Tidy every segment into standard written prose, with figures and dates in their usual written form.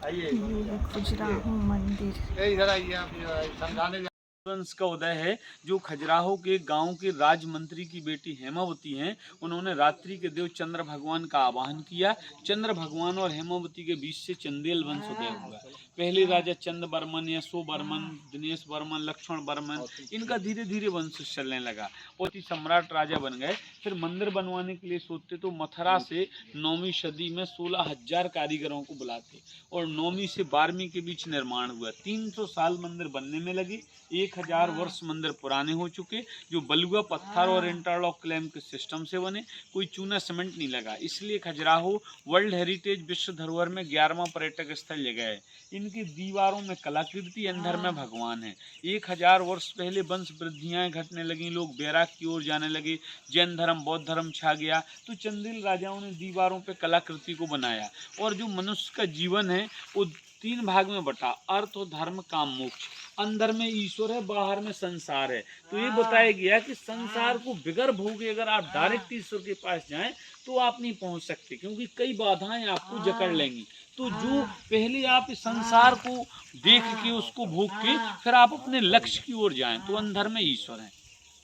ये खजुराहो मंदिर इधर आइए आप, समझाने वंश का उदय है। जो खजुराहो के गांव के राज मंत्री की बेटी हेमावती हैं, उन्होंने रात्रि के देव चंद्र भगवान का आवाहन किया। चंद्र भगवान और हेमावती के बीच से चंदेल वंश उदय हुआ। पहले राजा चंद बर्मन, यशो बर्मन, दिनेश बर्मन, लक्ष्मण बर्मन, इनका धीरे धीरे वंश चलने लगा और सम्राट राजा बन गए। फिर मंदिर बनवाने के लिए सोचते तो मथुरा से 9वीं सदी में 16,000 कारीगरों को बुलाते और 9वीं से 12वीं के बीच निर्माण हुआ। 300 साल मंदिर बनने में लगे। 1000 वर्ष मंदिर पुराने हो चुके, जो बलुआ पत्थर और इंटरलॉक क्लैम के सिस्टम से बने, कोई चूना सीमेंट नहीं लगा। इसलिए खजुराहो वर्ल्ड हेरिटेज विश्व धरोहर में 11वां पर्यटक स्थल जगह है। इनकी दीवारों में कलाकृति, अंदर में भगवान है। 1000 वर्ष पहले वंश वृद्धियां घटने लगी, लोग बैराग की ओर जाने लगे, जैन धर्म बौद्ध धर्म छा गया, तो चंदेल राजाओं ने दीवारों पे कलाकृति को बनाया। और जो मनुष्य का जीवन है वो 3 भाग में बटा, अर्थ और धर्म काम मोक्ष। अंदर में ईश्वर है, बाहर में संसार है। तो ये बताया गया कि संसार को बिगर भोगे अगर आप डायरेक्ट ईश्वर के पास जाएं तो आप नहीं पहुंच सकते, क्योंकि कई बाधाएं आपको जकड़ लेंगी। तो जो पहले आप इस संसार को देख के उसको भोग के फिर आप अपने लक्ष्य की ओर जाएं, तो अंदर में ईश्वर है।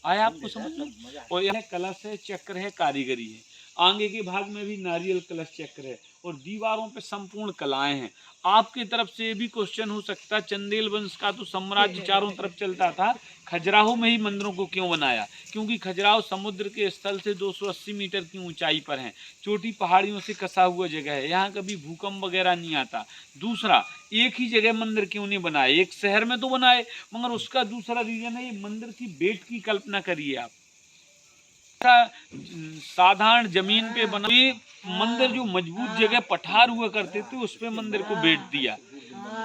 आया आपको समझ में? और यह कलश है, चक्र है, कारीगरी है। आगे के भाग में भी नारियल कलश चक्र है और दीवारों पे संपूर्ण कलाएं हैं। आपकी तरफ से ये भी क्वेश्चन हो सकता है, चंदेल वंश का तो साम्राज्य चारों तरफ चलता था, खजुराहो में ही मंदिरों को क्यों बनाया? क्योंकि खजुराहो समुद्र के स्थल से 280 मीटर की ऊंचाई पर है, चोटी पहाड़ियों से कसा हुआ जगह है, यहाँ कभी भूकंप वगैरह नहीं आता। दूसरा, एक ही जगह मंदिर क्यों नहीं बनाए? एक शहर में तो बनाए, मगर उसका दूसरा रीजन है, ये मंदिर की बेट की कल्पना करिए आप। साधारण जमीन पे बना मंदिर, जो मजबूत जगह पठार हुआ करते थे उस पे मंदिर को बेट दिया।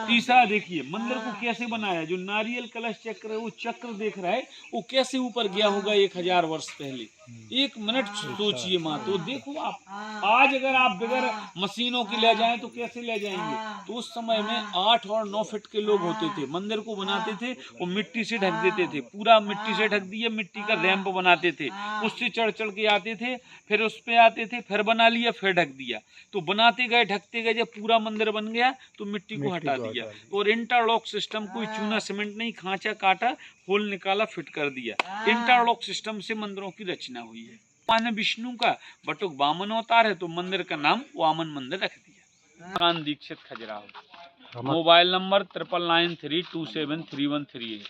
तीसरा देखिए मंदिर को कैसे बनाया, जो नारियल कलश चक्र है वो चक्र देख रहा है, वो कैसे ऊपर गया होगा 1000 वर्ष पहले। 1 मिनट सोचिए माँ, तो देखो आप आज अगर आप बगैर मशीनों के ले जाएं तो कैसे ले जाएंगे? तो उस समय में 8 और 9 फीट के लोग होते थे, मंदिर को बनाते थे, वो मिट्टी से ढक देते थे, पूरा मिट्टी से ढक दिया, मिट्टी का रैंप बनाते थे, उससे चढ़ चढ़ के आते थे, फिर उस पे आते थे, फिर बना लिया, फिर ढक दिया। तो बनाते गए, ढकते गए, जब पूरा मंदिर बन गया तो मिट्टी को हटा दिया और इंटरलॉक सिस्टम, कोई चूना सीमेंट नहीं, खांचा काटा, होल निकाला, फिट कर दिया। इंटरलॉक सिस्टम से मंदिरों की रचना हुई है। भगवान विष्णु का बटुक वामन अवतार है, तो मंदिर का नाम वामन मंदिर रख दिया। दीक्षित खजुराहो। Mobile number 9993273138।